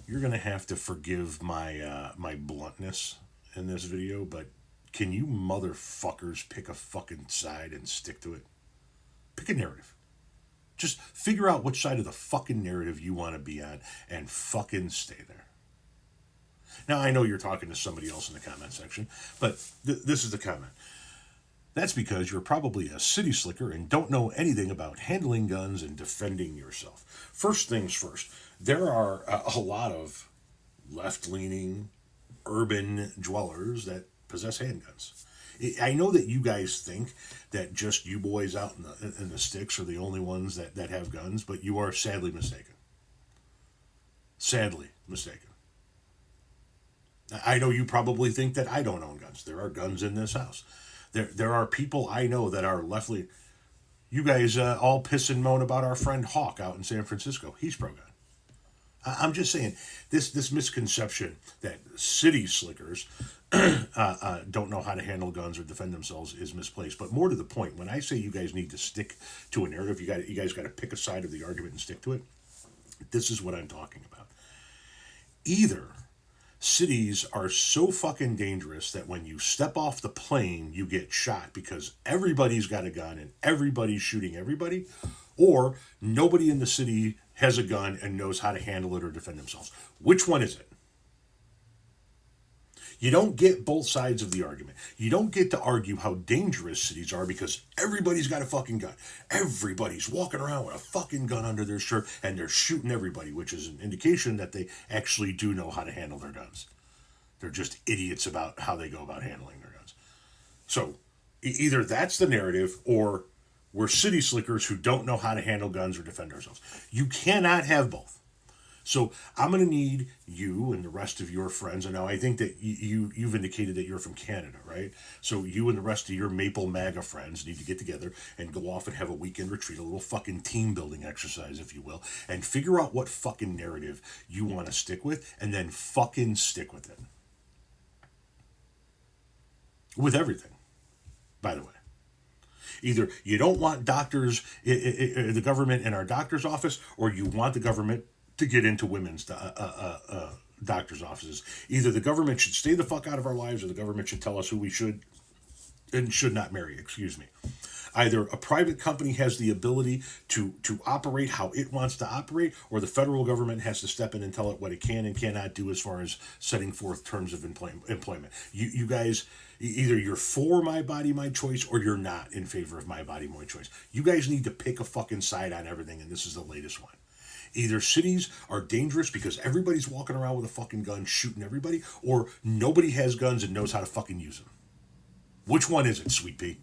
you're going to have to forgive my bluntness in this video, but can you motherfuckers pick a fucking side and stick to it? Pick a narrative. Just figure out which side of the fucking narrative you want to be on and fucking stay there. Now, I know you're talking to somebody else in the comment section, but this is the comment. That's because you're probably a city slicker and don't know anything about handling guns and defending yourself. First things first, there are a lot of left-leaning urban dwellers that possess handguns. I know that you guys think that just you boys out in the sticks are the only ones that have guns, but you are sadly mistaken. Sadly mistaken. I know you probably think that I don't own guns. There are guns in this house. There are people I know that are left-leaning. You guys all piss and moan about our friend Hawk out in San Francisco. He's pro-gun. I'm just saying, this misconception that city slickers don't know how to handle guns or defend themselves is misplaced. But more to the point, when I say you guys need to stick to a narrative, you guys got to pick a side of the argument and stick to it. This is what I'm talking about. Either cities are so fucking dangerous that when you step off the plane, you get shot because everybody's got a gun and everybody's shooting everybody, or nobody in the city has a gun and knows how to handle it or defend themselves. Which one is it? You don't get both sides of the argument. You don't get to argue how dangerous cities are because everybody's got a fucking gun. Everybody's walking around with a fucking gun under their shirt and they're shooting everybody, which is an indication that they actually do know how to handle their guns. They're just idiots about how they go about handling their guns. So either that's the narrative or we're city slickers who don't know how to handle guns or defend ourselves. You cannot have both. So I'm going to need you and the rest of your friends. And now I think that you've indicated that you're from Canada, right? So you and the rest of your Maple MAGA friends need to get together and go off and have a weekend retreat, a little fucking team building exercise, if you will, and figure out what fucking narrative you want to stick with and then fucking stick with it. With everything, by the way. Either you don't want doctors, the government in our doctor's office, or you want the government to get into women's doctor's offices. Either the government should stay the fuck out of our lives or the government should tell us who we should and should not marry, excuse me. Either a private company has the ability to operate how it wants to operate, or the federal government has to step in and tell it what it can and cannot do as far as setting forth terms of employment. You guys, either you're for my body, my choice, or you're not in favor of my body, my choice. You guys need to pick a fucking side on everything, and this is the latest one. Either cities are dangerous because everybody's walking around with a fucking gun shooting everybody, or nobody has guns and knows how to fucking use them. Which one is it, Sweet Pea?